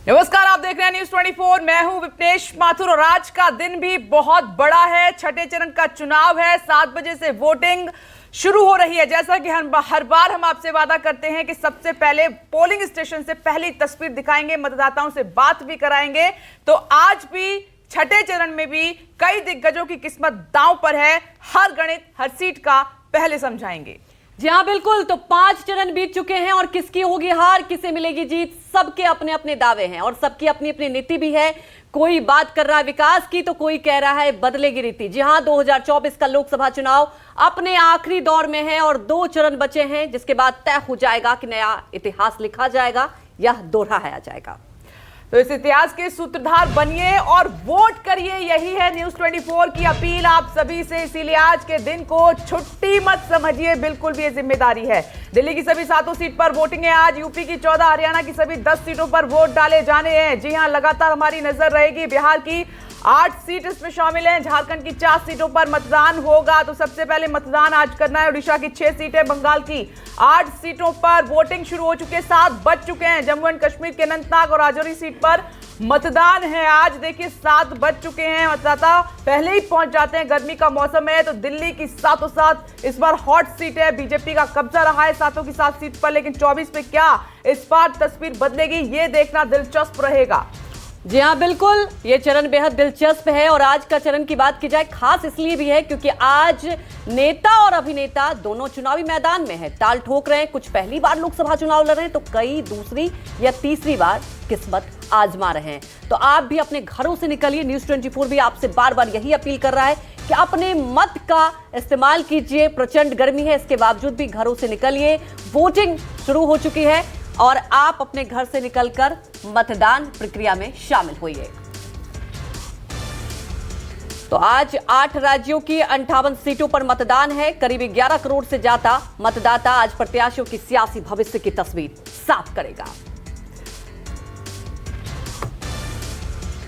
नमस्कार, आप देख रहे हैं न्यूज 24। मैं हूं विपनेश माथुर और आज का दिन भी बहुत बड़ा है। छठे चरण का चुनाव है। 7 बजे से वोटिंग शुरू हो रही है। जैसा कि हर बार हम आपसे वादा करते हैं कि सबसे पहले पोलिंग स्टेशन से पहली तस्वीर दिखाएंगे, मतदाताओं से बात भी कराएंगे। तो आज भी छठे चरण में भी कई दिग्गजों की किस्मत दांव पर है। हर गणित, हर सीट का पहले समझाएंगे। जी हाँ, बिल्कुल। तो 5 चरण बीत चुके हैं और किसकी होगी हार, किसे मिलेगी जीत, सबके अपने अपने दावे हैं और सबकी अपनी अपनी नीति भी है। कोई बात कर रहा है विकास की तो कोई कह रहा है बदलेगी रीति। जी हाँ, 2024 का लोकसभा चुनाव अपने आखिरी दौर में है और 2 चरण बचे हैं, जिसके बाद तय हो जाएगा कि नया इतिहास लिखा जाएगा या दोहराया जाएगा। तो इस इतिहास के सूत्रधार बनिए और वोट करिए, यही है न्यूज 24 की अपील आप सभी से। इसीलिए आज के दिन को छुट्टी मत समझिए, बिल्कुल भी ये जिम्मेदारी है। दिल्ली की सभी 7 सीट पर वोटिंग है आज। यूपी की 14, हरियाणा की सभी 10 सीटों पर वोट डाले जाने हैं। जी हां, लगातार हमारी नजर रहेगी। बिहार की 8 सीट इसमें शामिल हैं। झारखंड की 4 सीटों पर मतदान होगा। तो सबसे पहले मतदान आज करना है। उड़ीसा की 6 सीटें, बंगाल की 8 सीटों पर वोटिंग शुरू हो चुकी है। 7 बज चुके हैं। जम्मू एंड कश्मीर के अनंतनाग और राजौरी सीट पर मतदान है आज। देखिए 7 बज चुके हैं। मतदाता पहले ही पहुंच जाते हैं। गर्मी का मौसम है। तो दिल्ली की 7 इस बार हॉट सीट है। बीजेपी का कब्जा रहा है 7 की 7 सीट पर, लेकिन 24 पे क्या इस बार तस्वीर बदलेगी, ये देखना दिलचस्प रहेगा। जी हाँ, बिल्कुल। ये चरण बेहद दिलचस्प है और आज का चरण की बात की जाए खास इसलिए भी है क्योंकि आज नेता और अभिनेता दोनों चुनावी मैदान में है, ताल ठोक रहे हैं। कुछ पहली बार लोकसभा चुनाव लड़ रहे हैं तो कई दूसरी या तीसरी बार किस्मत आजमा रहे हैं। तो आप भी अपने घरों से निकलिए। न्यूज 24 भी आपसे बार बार यही अपील कर रहा है कि अपने मत का इस्तेमाल कीजिए। प्रचंड गर्मी है, इसके बावजूद भी घरों से निकलिए। वोटिंग शुरू हो चुकी है और आप अपने घर से निकलकर मतदान प्रक्रिया में शामिल होइए। तो आज 8 राज्यों की 58 सीटों पर मतदान है। करीब 11 करोड़ से ज्यादा मतदाता आज प्रत्याशियों की सियासी भविष्य की तस्वीर साफ करेगा।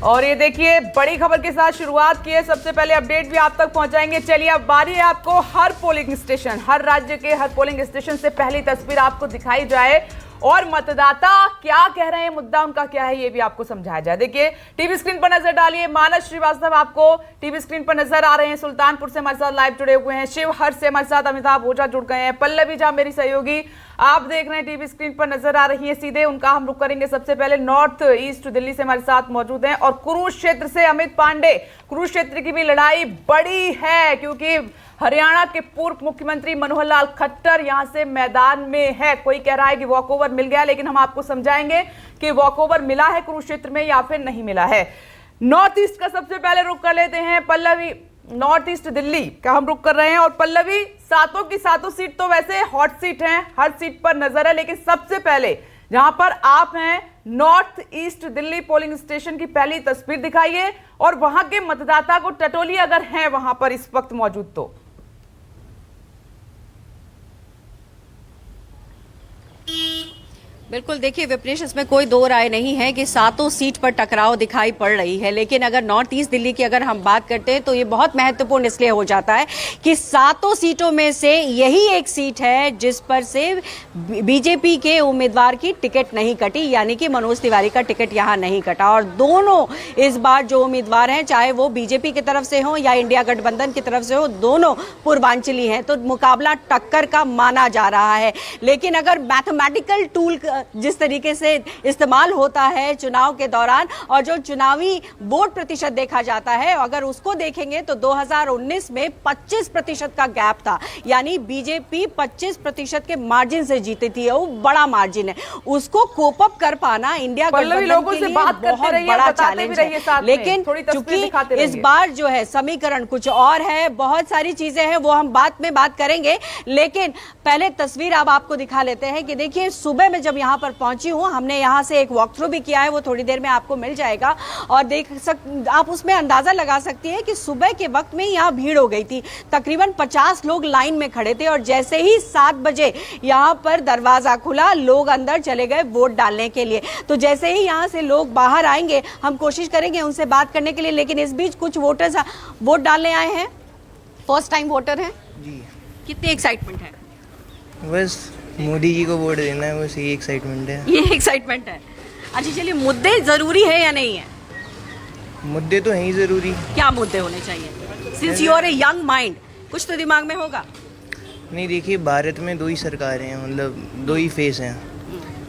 और ये देखिए, बड़ी खबर के साथ शुरुआत की है। सबसे पहले अपडेट भी आप तक पहुंचाएंगे। चलिए, अब बारी है आपको हर पोलिंग स्टेशन, हर राज्य के हर पोलिंग स्टेशन से पहली तस्वीर आपको दिखाई जाए और मतदाता क्या कह रहे हैं, मुद्दा उनका क्या है, ये भी आपको समझाया जाए। देखिए टीवी स्क्रीन पर नजर डालिए। मानस श्रीवास्तव आपको टीवी स्क्रीन पर नजर आ रहे हैं। सुल्तानपुर से हमारे साथ लाइव जुड़े हुए हैं। शिवहर से हमारे साथ अमिताभ ओझा जुड़ गए हैं। पल्लवी झा मेरी सहयोगी आप देख रहे हैं, टीवी स्क्रीन पर नजर आ रही है। सीधे उनका हम रुख करेंगे। सबसे पहले नॉर्थ ईस्ट दिल्ली से हमारे साथ मौजूद हैं और कुरुक्षेत्र से अमित पांडे। कुरुक्षेत्र की भी लड़ाई बड़ी है क्योंकि हरियाणा के पूर्व मुख्यमंत्री मनोहर लाल खट्टर यहां से मैदान में है। कोई कह रहा है कि वॉकओवर मिल गया, लेकिन हम आपको समझाएंगे कि वॉकओवर मिला है कुरुक्षेत्र में या फिर नहीं मिला है। नॉर्थ ईस्ट का सबसे पहले रुख कर लेते हैं। पल्लवी, नॉर्थ ईस्ट दिल्ली का हम रुख कर रहे हैं। और पल्लवी, 7 की 7 सीट तो वैसे हॉट सीट हैं, हर सीट पर नजर है, लेकिन सबसे पहले जहां पर आप हैं north east Delhi polling station की पहली तस्वीर दिखाइए और वहां के मतदाता को टटोली अगर हैं वहां पर इस वक्त मौजूद तो। बिल्कुल, देखिए विपनेश, इसमें कोई दो राय नहीं है कि 7 सीट पर टकराव दिखाई पड़ रही है। लेकिन अगर नॉर्थ ईस्ट दिल्ली की अगर हम बात करते हैं तो ये बहुत महत्वपूर्ण इसलिए हो जाता है कि 7 सीटों में से यही एक सीट है जिस पर से बीजेपी के उम्मीदवार की टिकट नहीं कटी, यानी कि मनोज तिवारी का टिकट यहाँ नहीं कटा। और दोनों इस बार जो उम्मीदवार हैं, चाहे वो बीजेपी की तरफ से हो या इंडिया गठबंधन की तरफ से हो, दोनों पूर्वांचली हैं। तो मुकाबला टक्कर का माना जा रहा है। लेकिन अगर मैथमेटिकल टूल जिस तरीके से इस्तेमाल होता है चुनाव के दौरान और जो चुनावी वोट प्रतिशत देखा जाता है, अगर उसको देखेंगे तो 2019 में 25% का गैप था, यानी बीजेपी 25% के मार्जिन से जीती थी। वो बड़ा मार्जिन है, उसको कोप अप कर पाना इंडिया गठबंधन के लिए बहुत बड़ा चैलेंज है। लेकिन चूंकि इस बार जो है समीकरण कुछ और है, बहुत सारी चीजें हैं, वो हम बाद में बात करेंगे। लेकिन पहले तस्वीर अब आपको दिखा लेते हैं कि देखिए, सुबह में जब यहाँ पर पहुंची हूं, हमने यहाँ से एक वॉक थ्रू भी किया है, वो थोड़ी देर में आपको मिल जाएगा और आप उसमें अंदाजा लगा सकती हैं कि सुबह के वक्त में यहाँ भीड़ हो गई थी। तकरीबन 50 लोग लाइन में खड़े थे और जैसे ही 7 बजे यहाँ पर दरवाजा खुला, लोग अंदर चले गए वोट डालने के लिए। तो जैसे ही यहाँ से लोग बाहर आएंगे, हम कोशिश करेंगे उनसे बात करने के लिए। लेकिन इस बीच कुछ वोटर्स वोट डालने आए हैं, फर्स्ट टाइम वोटर हैं जी। कितनी एक्साइटमेंट है? बस मोदी जी को वोट देना है, बस ये एक्साइटमेंट है। ये एक्साइटमेंट है। अच्छा चलिए, मुद्दे जरूरी है या नहीं है? मुद्दे तो हैं ही ज़रूरी। क्या मुद्दे होने चाहिए? Since you are a young mind, कुछ तो दिमाग में होगा। नहीं देखिए, भारत में दो ही सरकारें हैं, मतलब दो ही फेस हैं,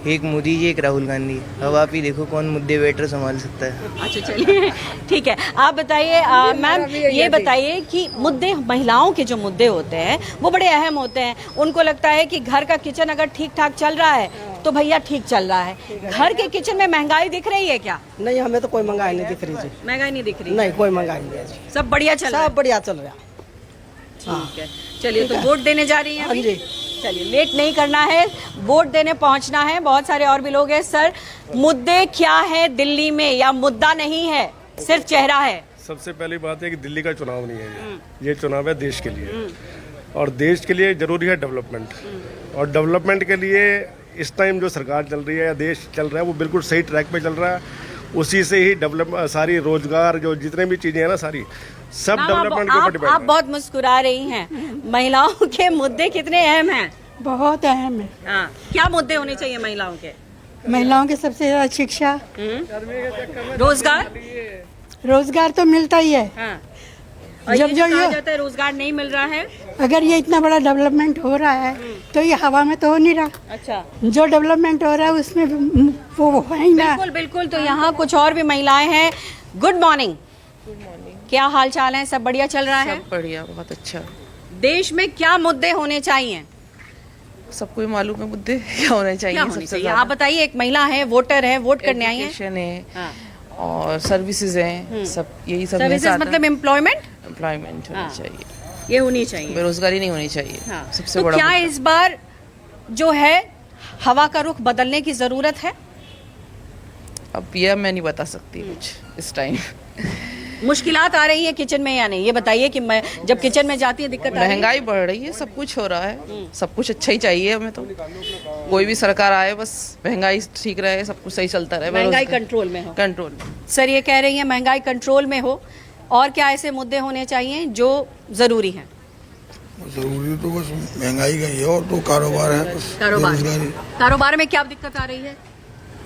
एक मोदी जी एक राहुल गांधी। अब आप ही देखो कौन मुद्दे बेटर संभाल सकता है। अच्छा चलिए ठीक है, आप बताइए मैम, ये बताइए कि मुद्दे, महिलाओं के जो मुद्दे होते हैं वो बड़े अहम होते हैं। उनको लगता है कि घर का किचन अगर ठीक ठाक चल रहा है तो भैया ठीक चल रहा है। घर के किचन में महंगाई दिख रही है क्या? नहीं, हमें तो कोई महंगाई नहीं दिख रही जी। महंगाई नहीं दिख रही? नहीं, कोई महंगाई नहीं है जी। सब बढ़िया चल रहा है? सब बढ़िया चल रहा है। ठीक है, चलिए तो वोट देने जा रही हैं हाँ अभी? जी। चलिए, लेट नहीं करना है, वोट देने पहुंचना है। बहुत सारे और भी लोग हैं। सर, मुद्दे क्या है दिल्ली में, या मुद्दा नहीं है, सिर्फ चेहरा है? सबसे पहली बात है कि दिल्ली का चुनाव नहीं है ये चुनाव है देश के लिए, और देश के लिए जरूरी है डेवलपमेंट। और डेवलपमेंट के लिए इस टाइम जो सरकार चल रही है या देश चल रहा है वो बिल्कुल सही ट्रैक पे चल रहा है। उसी से ही डेवलप, सारी रोजगार, जो जितने भी चीजें हैं ना, सारी सब मैम, डेवलपमेंट के ऊपर डिपेंड आप है। बहुत मुस्कुरा रही हैं। महिलाओं के मुद्दे कितने अहम हैं? बहुत अहम है। हाँ, क्या मुद्दे होने चाहिए महिलाओं के? महिलाओं के सबसे ज्यादा शिक्षा, रोजगार। रोजगार तो मिलता ही है। हाँ। और जब ये जो कहा ये जाता है रोजगार नहीं मिल रहा है। अगर ये इतना बड़ा डेवलपमेंट हो रहा है तो ये हवा में तो हो नहीं रहा। अच्छा, जो डेवलपमेंट हो रहा है उसमें वो है ही ना। बिल्कुल बिल्कुल। तो यहाँ कुछ और भी महिलाएं हैं। Good morning. क्या हाल चाल है? सब बढ़िया चल रहा है? सब बढ़िया, बहुत अच्छा। देश में क्या मुद्दे होने चाहिए? सबको ही मालूम है मुद्दे क्या होने चाहिए। क्या होने सबसे चाहिए? ज्यादा आप बताइए, एक महिला है, वोटर है, वोट करने आई है। एजुकेशन है हाँ। और सर्विसेज हैं, सब यही सब सर्विसेज मतलब एम्प्लॉयमेंट एम्प्लॉयमेंट होनी हाँ। चाहिए, ये होनी चाहिए। बेरोजगारी नहीं होनी चाहिए। हाँ। सबसे तो बड़ा क्या मुद्दा। इस बार जो है हवा का रुख बदलने की जरूरत है? अब यह मैं नहीं बता सकती कुछ इस टाइम। मुश्किलात आ रही है किचन में या नहीं, ये बताइए कि मैं जब किचन में जाती है दिक्कत आ रही है? महंगाई बढ़ रही है, सब कुछ हो रहा है, सब कुछ अच्छा ही चाहिए हमें तो। कोई भी सरकार आए बस महंगाई ठीक रहे, सब कुछ सही चलता रहे, महंगाई बेरोजगार- कंट्रोल में हो। कंट्रोल में। सर, ये कह रही है महंगाई कंट्रोल में हो। और क्या ऐसे मुद्दे होने चाहिए जो जरूरी हैं? जरूरी तो बस महंगाई का ही है, और तो कारोबार है, बस कारोबार। बेरोजगारी। कारोबार में क्या दिक्कत आ रही है?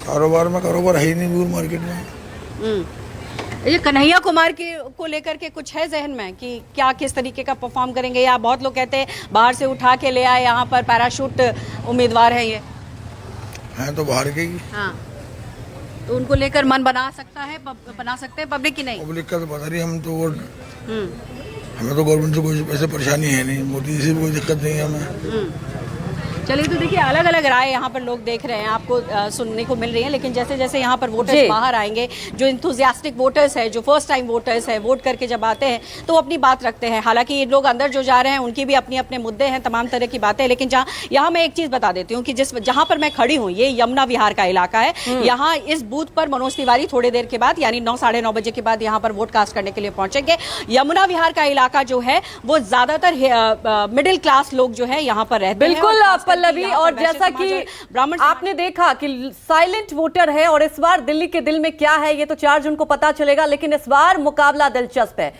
कारोबार है ही नहीं दूर मार्केट में। ये कन्हैया कुमार के को लेकर के कुछ है जहन में कि क्या किस तरीके का परफॉर्म करेंगे? या बहुत लोग कहते हैं बाहर से उठा के ले आए, यहाँ पर पैराशूट उम्मीदवार है ये। हैं तो बाहर के ही। हाँ, तो उनको लेकर मन बना सकता है, बना सकते हैं पब्लिक की नहीं? पब्लिक का तो पता नहीं, हम तो वोट, हमें तो गवर्नमेंट से कोई ऐसे परेशानी है नहीं, मोदी जी से भी कोई दिक्कत नहीं है हमें। चलिए, तो देखिए अलग अलग राय यहाँ पर लोग देख रहे हैं, आपको सुनने को मिल रही है। लेकिन जैसे जैसे यहाँ पर वोटर्स जी। बाहर आएंगे, जो इंथुजियास्टिक वोटर्स हैं, जो फर्स्ट टाइम वोटर्स हैं, वोट करके जब आते हैं तो वो अपनी बात रखते हैं। हालांकि ये लोग अंदर जो जा रहे हैं उनकी भी अपने अपने मुद्दे हैं, तमाम तरह की बातें। लेकिन जहाँ यहाँ मैं एक चीज बता देती हूँ कि जहाँ पर मैं खड़ी हूँ, ये यमुना विहार का इलाका है। यहाँ इस बूथ पर मनोज तिवारी थोड़ी देर के बाद, यानी 9 साढ़े 9 बजे के बाद यहाँ पर वोट कास्ट करने के लिए पहुंचेंगे। यमुना विहार का इलाका जो है वो ज्यादातर मिडिल क्लास लोग जो है यहाँ पर रहते हैं। बिल्कुल और खास करके पल्लवी, यहाँ पर और वैश्य जैसा समाज कि और ब्राह्मण आपने देखा कि साइलेंट वोटर है, और इस बार दिल्ली के दिल में क्या है ये तो 4 जून को पता चलेगा। लेकिन इस बार मुकाबला दिलचस्प है।